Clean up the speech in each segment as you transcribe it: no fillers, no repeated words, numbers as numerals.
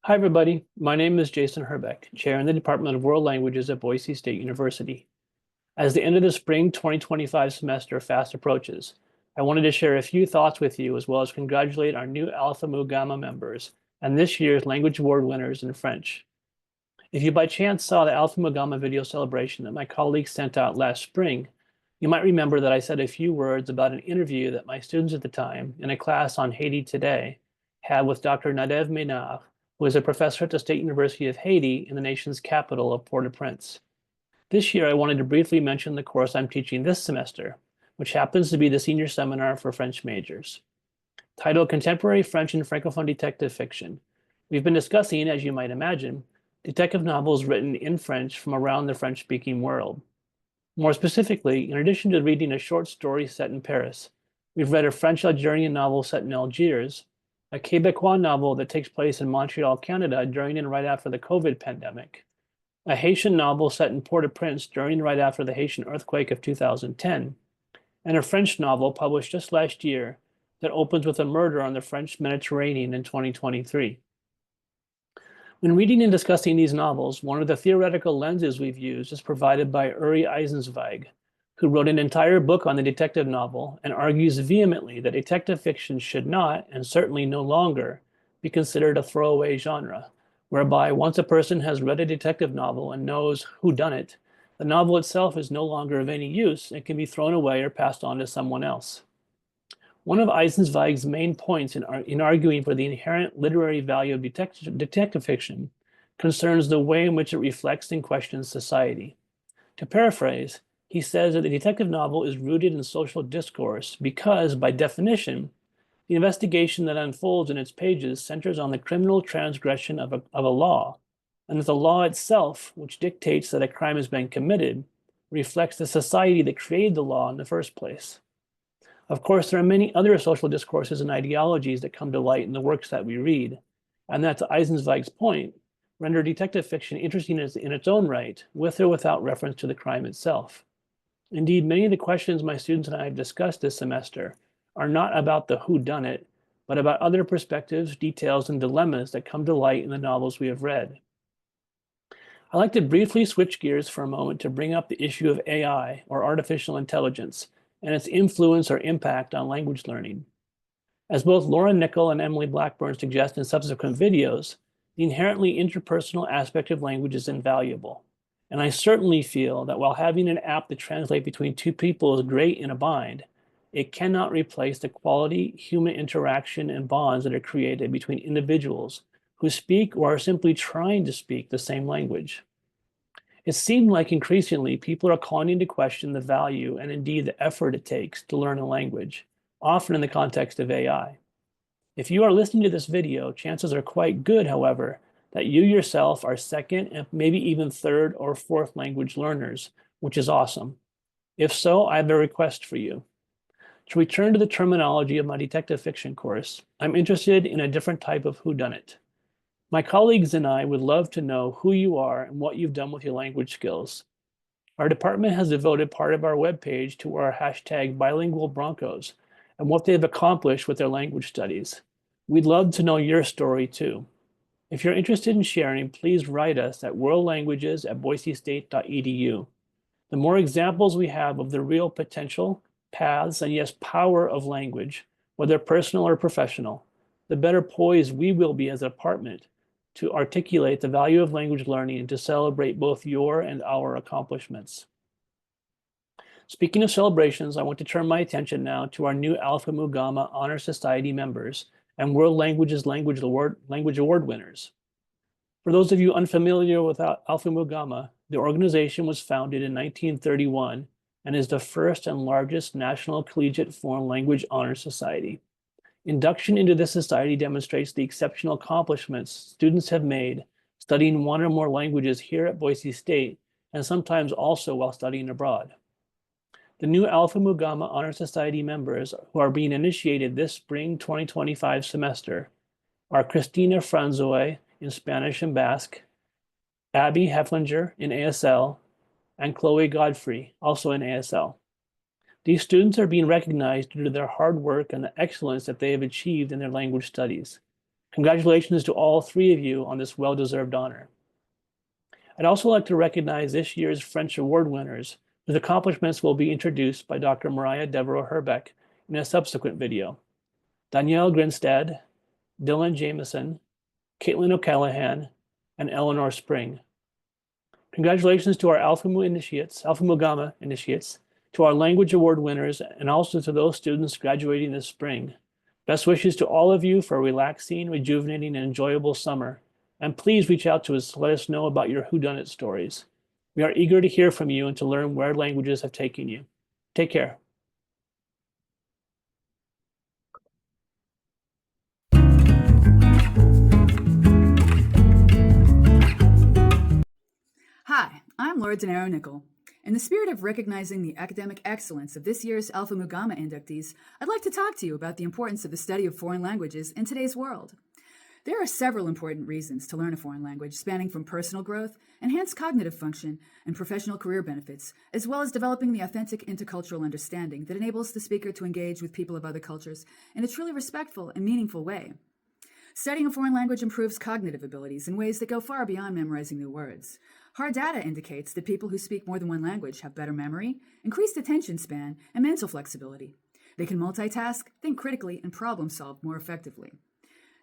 Hi, everybody. My name is Jason Herbeck, Chair in the Department of World Languages at Boise State University. As the end of the spring 2025 semester fast approaches, I wanted to share a few thoughts with you as well as congratulate our new Alpha Mu Gamma members and this year's Language Award winners in French. If you by chance saw the Alpha Mu Gamma video celebration that my colleagues sent out last spring, you might remember that I said a few words about an interview that my students at the time in a class on Haiti Today had with Dr. Nadev Ménard, who is a professor at the State University of Haiti in the nation's capital of Port-au-Prince. This year, I wanted to briefly mention the course I'm teaching this semester, which happens to be the senior seminar for French majors. Titled Contemporary French and Francophone Detective Fiction, we've been discussing, as you might imagine, detective novels written in French from around the French-speaking world. More specifically, in addition to reading a short story set in Paris, we've read a French-Algerian novel set in Algiers, a Quebecois novel that takes place in Montreal, Canada during and right after the COVID pandemic, a Haitian novel set in Port-au-Prince during and right after the Haitian earthquake of 2010, and a French novel published just last year that opens with a murder on the French Mediterranean in 2023. When reading and discussing these novels, one of the theoretical lenses we've used is provided by Uri Eisenzweig, who wrote an entire book on the detective novel and argues vehemently that detective fiction should not, and certainly no longer, be considered a throwaway genre, whereby once a person has read a detective novel and knows who done it, the novel itself is no longer of any use and can be thrown away or passed on to someone else. One of Eisenzweig's main points in arguing for the inherent literary value of detective fiction concerns the way in which it reflects and questions society. To paraphrase, he says that the detective novel is rooted in social discourse because, by definition, the investigation that unfolds in its pages centers on the criminal transgression of a law, and that the law itself, which dictates that a crime has been committed, reflects the society that created the law in the first place. Of course, there are many other social discourses and ideologies that come to light in the works that we read, and that, to Eisenzweig's point, render detective fiction interesting in its own right, with or without reference to the crime itself. Indeed, many of the questions my students and I have discussed this semester are not about the whodunit, but about other perspectives, details, and dilemmas that come to light in the novels we have read. I'd like to briefly switch gears for a moment to bring up the issue of AI, or artificial intelligence, and its influence or impact on language learning. As both Lauren Nickel and Emily Blackburn suggest in subsequent videos, the inherently interpersonal aspect of language is invaluable. And I certainly feel that while having an app that translates between two people is great in a bind, it cannot replace the quality human interaction and bonds that are created between individuals who speak or are simply trying to speak the same language. It seemed like increasingly people are calling into question the value and indeed the effort it takes to learn a language, often in the context of AI. If you are listening to this video, chances are quite good, however, that you yourself are second and maybe even third or fourth language learners, which is awesome. If so, I have a request for you. To return to the terminology of my detective fiction course, I'm interested in a different type of whodunit. My colleagues and I would love to know who you are and what you've done with your language skills. Our department has devoted part of our webpage to our hashtag bilingual Broncos and what they've accomplished with their language studies. We'd love to know your story too. If you're interested in sharing, please write us at worldlanguages@boisestate.edu. The more examples we have of the real potential, paths, and yes, power of language, whether personal or professional, the better poised we will be as a department to articulate the value of language learning and to celebrate both your and our accomplishments. Speaking of celebrations, I want to turn my attention now to our new Alpha Mu Gamma Honor Society members and World Languages Language Award winners. For those of you unfamiliar with Alpha Mu Gamma, the organization was founded in 1931 and is the first and largest national collegiate foreign language honor society. Induction into this society demonstrates the exceptional accomplishments students have made studying one or more languages here at Boise State, and sometimes also while studying abroad. The new Alpha Mu Gamma Honor Society members who are being initiated this spring 2025 semester are Christina Franzoy in Spanish and Basque, Abby Heflinger in ASL, and Chloe Godfrey, also in ASL. These students are being recognized due to their hard work and the excellence that they have achieved in their language studies. Congratulations to all three of you on this well-deserved honor. I'd also like to recognize this year's French Award winners, whose accomplishments will be introduced by Dr. Mariah Devereaux-Herbeck in a subsequent video. Danielle Grinstead, Dylan Jameson, Caitlin O'Callahan, and Eleanor Spring. Congratulations to our Alpha Mu Gamma initiates, to our Language Award winners, and also to those students graduating this spring. Best wishes to all of you for a relaxing, rejuvenating, and enjoyable summer. And please reach out to us to let us know about your whodunit stories. We are eager to hear from you and to learn where languages have taken you. Take care. Hi, I'm Laura Denaro Nickel. In the spirit of recognizing the academic excellence of this year's Alpha Mu Gamma inductees, I'd like to talk to you about the importance of the study of foreign languages in today's world. There are several important reasons to learn a foreign language, spanning from personal growth, enhanced cognitive function, and professional career benefits, as well as developing the authentic intercultural understanding that enables the speaker to engage with people of other cultures in a truly respectful and meaningful way. Studying a foreign language improves cognitive abilities in ways that go far beyond memorizing new words. Hard data indicates that people who speak more than one language have better memory, increased attention span, and mental flexibility. They can multitask, think critically, and problem solve more effectively.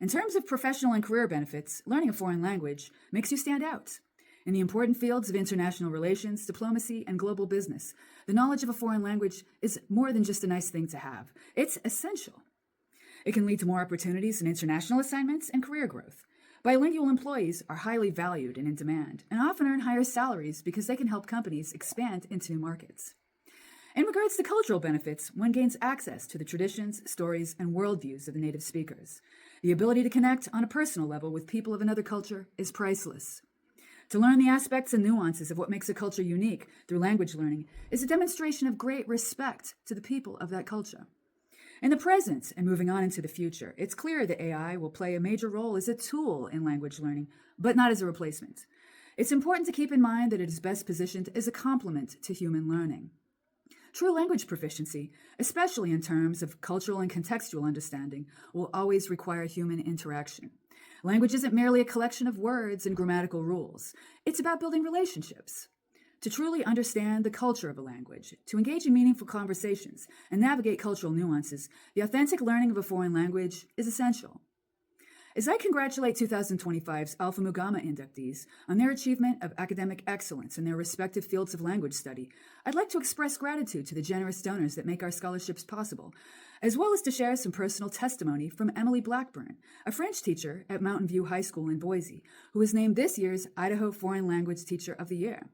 In terms of professional and career benefits, learning a foreign language makes you stand out. In the important fields of international relations, diplomacy, and global business, the knowledge of a foreign language is more than just a nice thing to have. It's essential. It can lead to more opportunities in international assignments and career growth. Bilingual employees are highly valued and in demand, and often earn higher salaries because they can help companies expand into new markets. In regards to cultural benefits, one gains access to the traditions, stories, and worldviews of the native speakers. The ability to connect on a personal level with people of another culture is priceless. To learn the aspects and nuances of what makes a culture unique through language learning is a demonstration of great respect to the people of that culture. In the present and moving on into the future, it's clear that AI will play a major role as a tool in language learning, but not as a replacement. It's important to keep in mind that it is best positioned as a complement to human learning. True language proficiency, especially in terms of cultural and contextual understanding, will always require human interaction. Language isn't merely a collection of words and grammatical rules. It's about building relationships. To truly understand the culture of a language, to engage in meaningful conversations, and navigate cultural nuances, the authentic learning of a foreign language is essential. As I congratulate 2025's Alpha Mu Gamma inductees on their achievement of academic excellence in their respective fields of language study, I'd like to express gratitude to the generous donors that make our scholarships possible, as well as to share some personal testimony from Emily Blackburn, a French teacher at Mountain View High School in Boise, who was named this year's Idaho Foreign Language Teacher of the Year.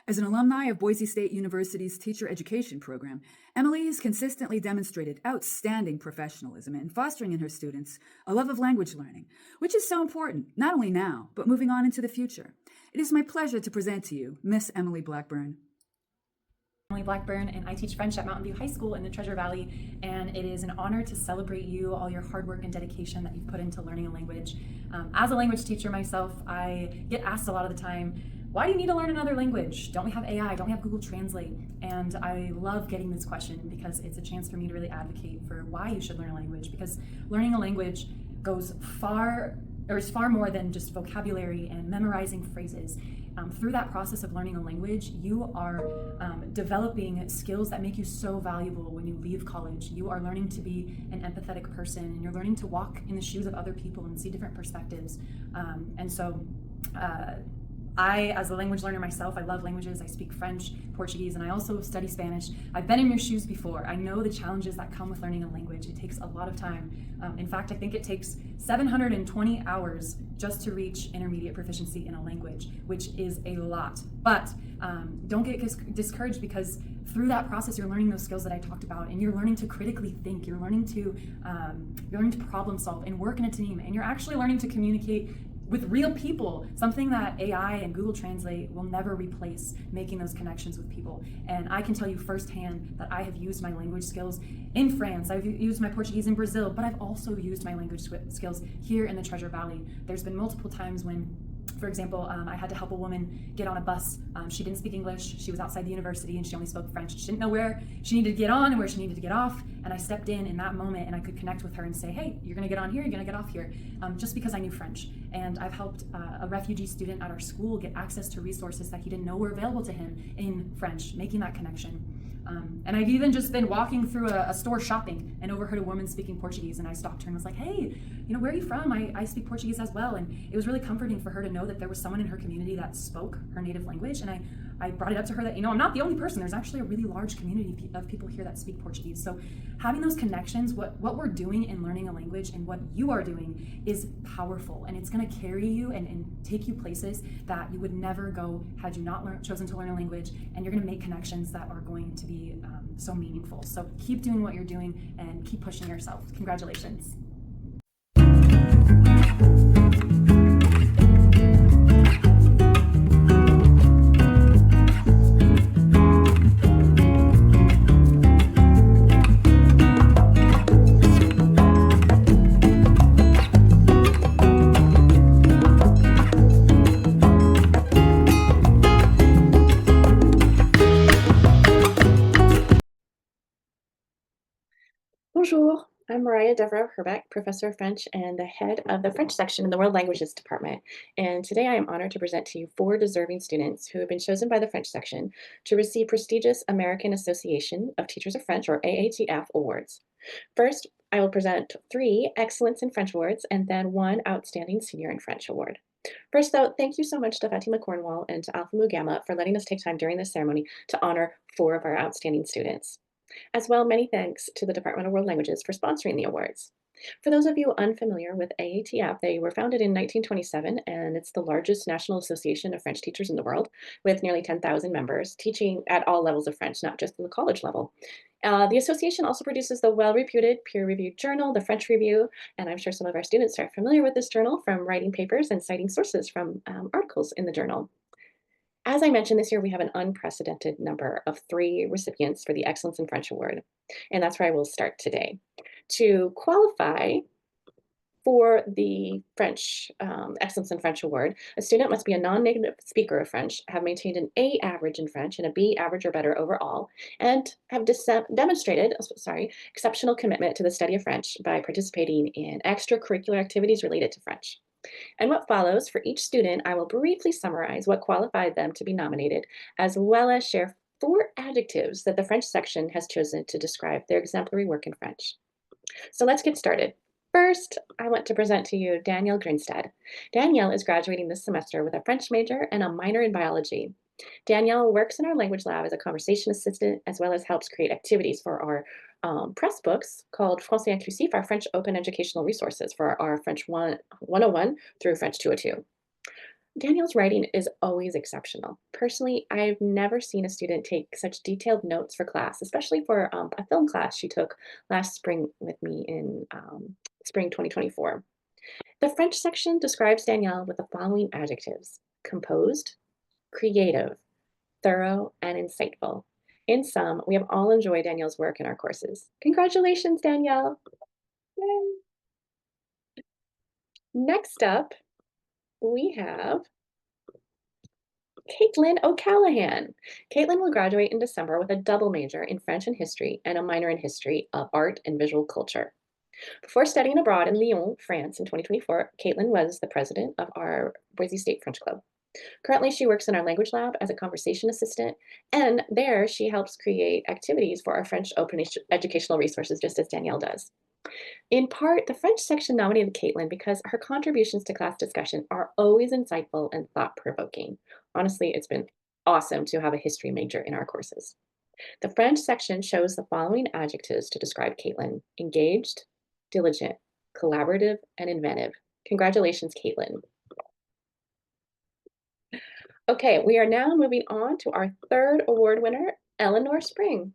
As an alumni of Boise State University's teacher education program, Emily has consistently demonstrated outstanding professionalism in fostering in her students a love of language learning, which is so important, not only now, but moving on into the future. It is my pleasure to present to you Miss Emily Blackburn. Emily Blackburn, and I teach French at Mountain View High School in the Treasure Valley, and it is an honor to celebrate you, all your hard work and dedication that you've put into learning a language. As a language teacher myself, I get asked a lot of the time, why do you need to learn another language? Don't we have AI? Don't we have Google Translate? And I love getting this question because it's a chance for me to really advocate for why you should learn a language, because learning a language is far more than just vocabulary and memorizing phrases. Through that process of learning a language, you are developing skills that make you so valuable when you leave college. You are learning to be an empathetic person, and you're learning to walk in the shoes of other people and see different perspectives. I, as a language learner myself, I love languages. I speak French, Portuguese, and I also study Spanish. I've been in your shoes before. I know the challenges that come with learning a language. It takes a lot of time. In fact, I think it takes 720 hours just to reach intermediate proficiency in a language, which is a lot. But don't get discouraged, because through that process, you're learning those skills that I talked about, and you're learning to critically think. You're learning to problem solve and work in a team, and you're actually learning to communicate with real people, something that AI and Google Translate will never replace, making those connections with people. And I can tell you firsthand that I have used my language skills in France, I've used my Portuguese in Brazil, but I've also used my language skills here in the Treasure Valley. There's been multiple times when For example, I had to help a woman get on a bus. She didn't speak English. She was outside the university and she only spoke French. She didn't know where she needed to get on and where she needed to get off. And I stepped in that moment and I could connect with her and say, hey, you're gonna get on here, you're gonna get off here, just because I knew French. And I've helped a refugee student at our school get access to resources that he didn't know were available to him in French, making that connection. And I've even just been walking through a store shopping and overheard a woman speaking Portuguese, and I stopped her and was like, hey, where are you from? I speak Portuguese as well. And it was really comforting for her to know that there was someone in her community that spoke her native language. And I brought it up to her that, I'm not the only person. There's actually a really large community of people here that speak Portuguese. So having those connections, what we're doing in learning a language and what you are doing is powerful. And it's going to carry you and take you places that you would never go had you not chosen to learn a language. And you're going to make connections that are going to be so meaningful. So keep doing what you're doing and keep pushing yourself. Congratulations. Bonjour, I'm Mariah Devereaux-Herbeck, Professor of French and the head of the French section in the World Languages Department. And today I am honored to present to you 4 deserving students who have been chosen by the French section to receive prestigious American Association of Teachers of French, or AATF, awards. First, I will present 3 Excellence in French awards and then 1 Outstanding Senior in French award. First, though, thank you so much to Fatima Cornwall and to Alpha Mu Gamma for letting us take time during this ceremony to honor 4 of our outstanding students. As well, many thanks to the Department of World Languages for sponsoring the awards. For those of you unfamiliar with AATF, they were founded in 1927, and it's the largest national association of French teachers in the world, with nearly 10,000 members teaching at all levels of French, not just in the college level. The association also produces the well-reputed peer-reviewed journal, the French Review, and I'm sure some of our students are familiar with this journal from writing papers and citing sources from articles in the journal. As I mentioned, this year we have an unprecedented number of 3 recipients for the Excellence in French Award, and that's where I will start today. To qualify for the French Excellence in French Award, a student must be a non-native speaker of French, have maintained an A average in French and a B average or better overall, and have demonstrated exceptional commitment to the study of French by participating in extracurricular activities related to French. And what follows for each student, I will briefly summarize what qualified them to be nominated, as well as share 4 adjectives that the French section has chosen to describe their exemplary work in French. So let's get started. First, I want to present to you Danielle Grinstead. Danielle is graduating this semester with a French major and a minor in biology. Danielle works in our language lab as a conversation assistant, as well as helps create activities for our press books called Français Inclusif, our French open educational resources for our French 101 through French 202. Danielle's writing is always exceptional. Personally, I've never seen a student take such detailed notes for class, especially for a film class she took last spring with me in spring 2024. The French section describes Danielle with the following adjectives: composed, creative, thorough, and insightful. In sum, we have all enjoyed Danielle's work in our courses. Congratulations, Danielle. Yay. Next up, we have Caitlin O'Callahan. Caitlin will graduate in December with a double major in French and history and a minor in history of art and visual culture. Before studying abroad in Lyon, France in 2024, Caitlin was the president of our Boise State French Club. Currently, she works in our language lab as a conversation assistant, and there she helps create activities for our French open educational resources, just as Danielle does. In part, the French section nominated Caitlin because her contributions to class discussion are always insightful and thought-provoking. Honestly, it's been awesome to have a history major in our courses. The French section shows the following adjectives to describe Caitlin: engaged, diligent, collaborative, and inventive. Congratulations, Caitlin. Okay, we are now moving on to our 3rd award winner, Eleanor Spring.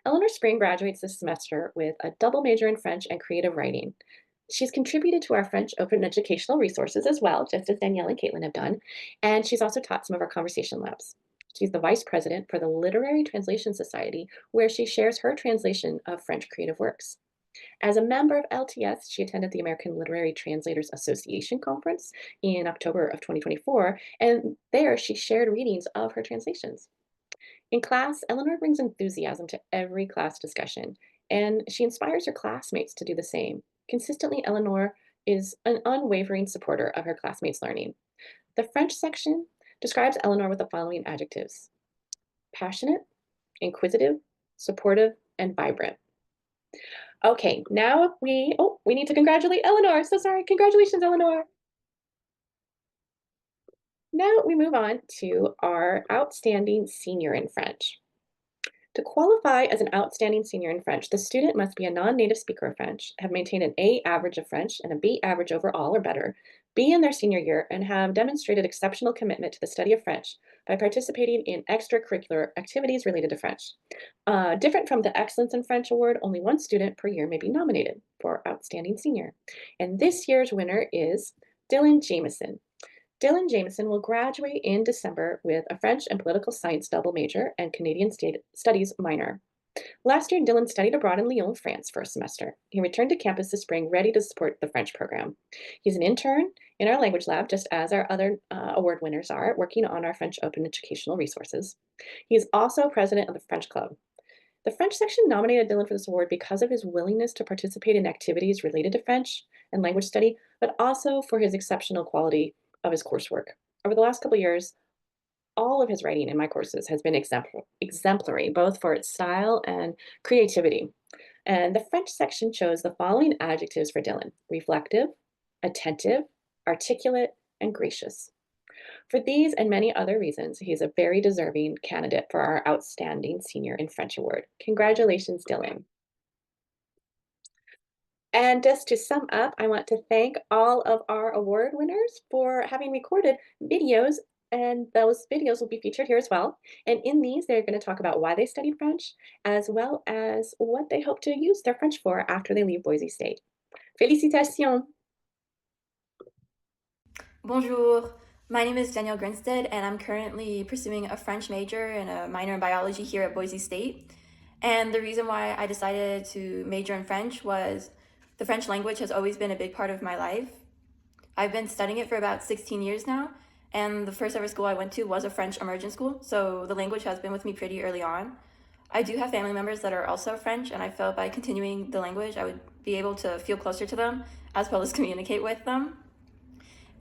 Eleanor Spring graduates this semester with a double major in French and creative writing. She's contributed to our French open educational resources as well, just as Danielle and Caitlin have done, and she's also taught some of our conversation labs. She's the vice president for the Literary Translation Society, where she shares her translation of French creative works. As a member of LTS, she attended the American Literary Translators Association conference in October of 2024, and there she shared readings of her translations. In class, Eleanor brings enthusiasm to every class discussion, and she inspires her classmates to do the same. Consistently, Eleanor is an unwavering supporter of her classmates' learning. The French section describes Eleanor with the following adjectives: passionate, inquisitive, supportive, and vibrant. Okay, now we need to congratulate Eleanor. So sorry. Congratulations, Eleanor. Now we move on to our outstanding senior in French. To qualify as an outstanding senior in French, the student must be a non-native speaker of French, have maintained an A average of French and a B average overall or better, be in their senior year, and have demonstrated exceptional commitment to the study of French by participating in extracurricular activities related to French. Different from the Excellence in French Award, only one student per year may be nominated for Outstanding Senior. And this year's winner is Dylan Jameson. Dylan Jameson will graduate in December with a French and political science double major and Canadian studies minor. Last year, Dylan studied abroad in Lyon, France for a semester. He returned to campus this spring ready to support the French program. He's an intern in our language lab, just as our other award winners are, working on our French open educational resources. He is also president of the French Club. The French section nominated Dylan for this award because of his willingness to participate in activities related to French and language study, but also for his exceptional quality of his coursework. Over the last couple of years, all of his writing in my courses has been exemplary, both for its style and creativity. And the French section chose the following adjectives for Dylan: reflective, attentive, articulate, and gracious. For these and many other reasons, he's a very deserving candidate for our Outstanding Senior in French Award. Congratulations, Dylan. And just to sum up, I want to thank all of our award winners for having recorded videos, and those videos will be featured here as well. And in these, they're going to talk about why they studied French, as well as what they hope to use their French for after they leave Boise State. Félicitations! Bonjour, my name is Danielle Grinstead, and I'm currently pursuing a French major and a minor in biology here at Boise State. And the reason why I decided to major in French was the French language has always been a big part of my life. I've been studying it for about 16 years now, and the first ever school I went to was a French immersion school, so the language has been with me pretty early on. I do have family members that are also French, and I felt by continuing the language, I would be able to feel closer to them as well as communicate with them.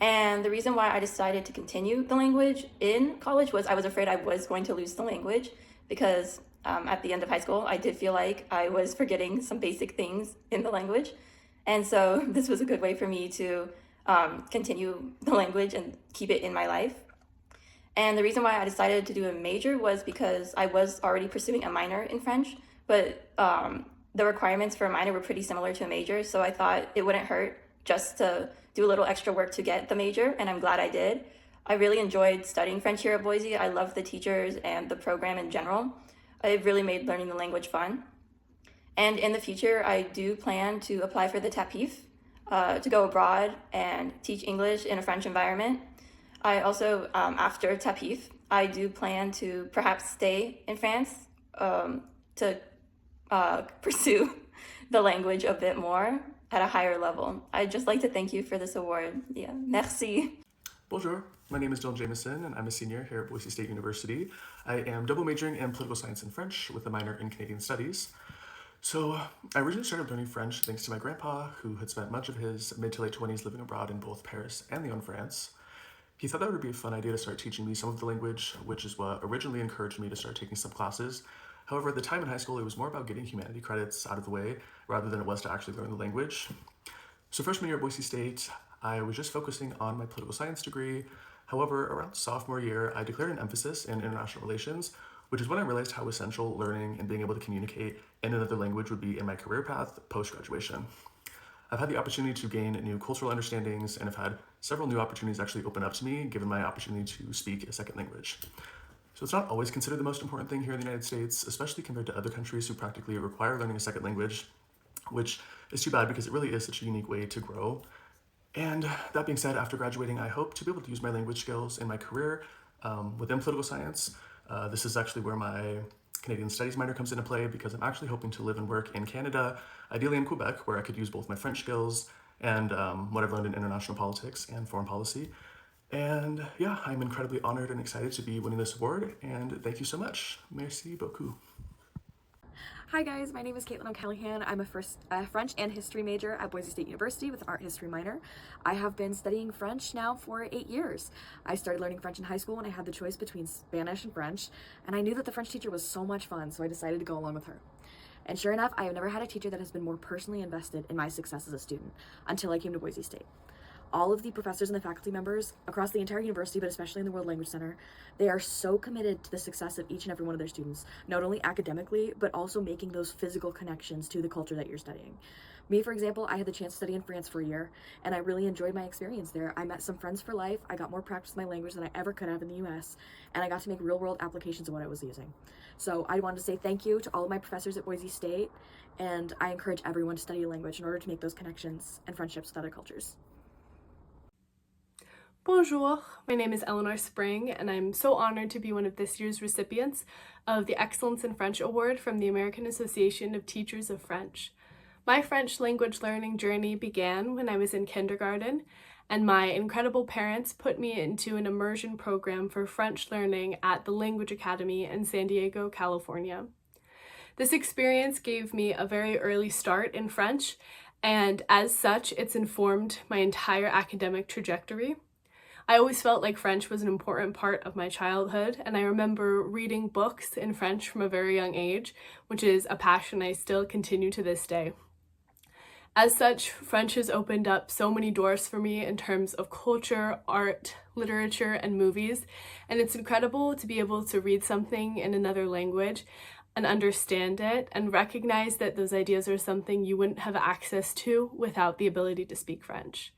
And the reason why I decided to continue the language in college was I was afraid I was going to lose the language because at the end of high school, I did feel like I was forgetting some basic things in the language. And so this was a good way for me to continue the language and keep it in my life. And the reason why I decided to do a major was because I was already pursuing a minor in French, but the requirements for a minor were pretty similar to a major. So I thought it wouldn't hurt just to do a little extra work to get the major, and I'm glad I did. I really enjoyed studying French here at Boise. I loved the teachers and the program in general. It really made learning the language fun. And in the future, I do plan to apply for the TAPIF to go abroad and teach English in a French environment. I also, after TAPIF, I do plan to perhaps stay in France to pursue the language a bit more at a higher level. I'd just like to thank you for this award. Yeah, merci. Bonjour, my name is Dylan Jameson, and I'm a senior here at Boise State University. I am double majoring in political science and French with a minor in Canadian studies. So I originally started learning French thanks to my grandpa, who had spent much of his mid to late 20s living abroad in both Paris and Lyon, France. He thought that would be a fun idea to start teaching me some of the language, which is what originally encouraged me to start taking some classes. However, at the time in high school, it was more about getting humanity credits out of the way rather than it was to actually learn the language. So freshman year at Boise State, I was just focusing on my political science degree. However, around sophomore year, I declared an emphasis in international relations, which is when I realized how essential learning and being able to communicate in another language would be in my career path post-graduation. I've had the opportunity to gain new cultural understandings and have had several new opportunities actually open up to me given my opportunity to speak a second language. So it's not always considered the most important thing here in the United States, especially compared to other countries who practically require learning a second language, which is too bad because it really is such a unique way to grow. And that being said, after graduating, I hope to be able to use my language skills in my career within political science. This is actually where my Canadian Studies minor comes into play because I'm actually hoping to live and work in Canada, ideally in Quebec, where I could use both my French skills and what I've learned in international politics and foreign policy. And yeah, I'm incredibly honored and excited to be winning this award, and thank you so much. Merci beaucoup. Hi guys, my name is Caitlin O'Callaghan. I'm a French and history major at Boise State University with an art history minor. I have been studying French now for 8 years. I started learning French in high school when I had the choice between Spanish and French, and I knew that the French teacher was so much fun, so I decided to go along with her. And sure enough, I have never had a teacher that has been more personally invested in my success as a student until I came to Boise State. All of the professors and the faculty members across the entire university, but especially in the World Language Center, they are so committed to the success of each and every one of their students, not only academically, but also making those physical connections to the culture that you're studying. Me, for example, I had the chance to study in France for a year, and I really enjoyed my experience there. I met some friends for life, I got more practice in my language than I ever could have in the US, and I got to make real-world applications of what I was using. So I wanted to say thank you to all of my professors at Boise State, and I encourage everyone to study a language in order to make those connections and friendships with other cultures. Bonjour, my name is Eleanor Spring, and I'm so honored to be one of this year's recipients of the Excellence in French Award from the American Association of Teachers of French. My French language learning journey began when I was in kindergarten, and my incredible parents put me into an immersion program for French learning at the Language Academy in San Diego, California. This experience gave me a very early start in French, and as such, it's informed my entire academic trajectory. I always felt like French was an important part of my childhood, and I remember reading books in French from a very young age, which is a passion I still continue to this day. As such, French has opened up so many doors for me in terms of culture, art, literature, and movies, and it's incredible to be able to read something in another language and understand it and recognize that those ideas are something you wouldn't have access to without the ability to speak French.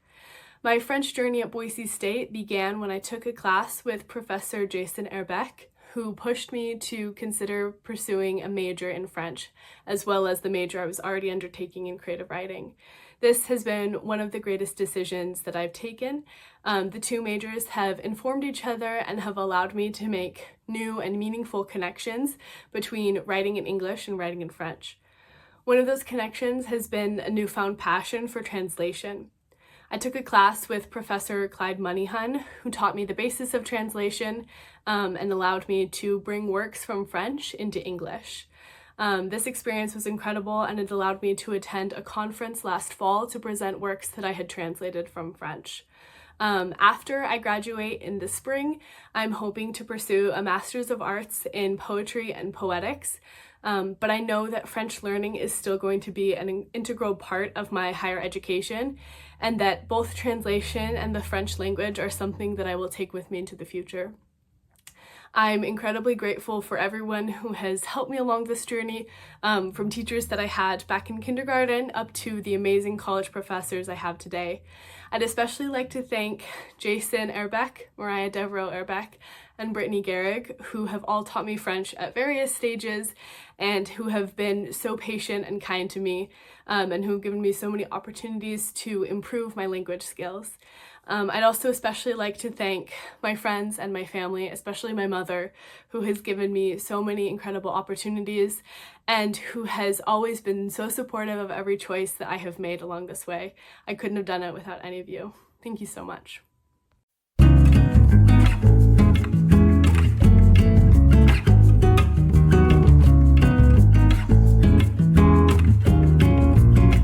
My French journey at Boise State began when I took a class with Professor Jason Herbeck, who pushed me to consider pursuing a major in French, as well as the major I was already undertaking in creative writing. This has been one of the greatest decisions that I've taken. The two majors have informed each other and have allowed me to make new and meaningful connections between writing in English and writing in French. One of those connections has been a newfound passion for translation. I took a class with Professor Clyde Moneyhun, who taught me the basis of translation and allowed me to bring works from French into English. This experience was incredible, and it allowed me to attend a conference last fall to present works that I had translated from French. After I graduate in the spring, I'm hoping to pursue a Master's of Arts in Poetry and Poetics, but I know that French learning is still going to be an integral part of my higher education, and that both translation and the French language are something that I will take with me into the future. I'm incredibly grateful for everyone who has helped me along this journey, from teachers that I had back in kindergarten up to the amazing college professors I have today. I'd especially like to thank Jason Herbeck, Mariah Devereaux Herbeck, and Brittany Garrig, who have all taught me French at various stages and who have been so patient and kind to me, and who have given me so many opportunities to improve my language skills. I'd also especially like to thank my friends and my family, especially my mother, who has given me so many incredible opportunities and who has always been so supportive of every choice that I have made along this way. I couldn't have done it without any of you. Thank you so much.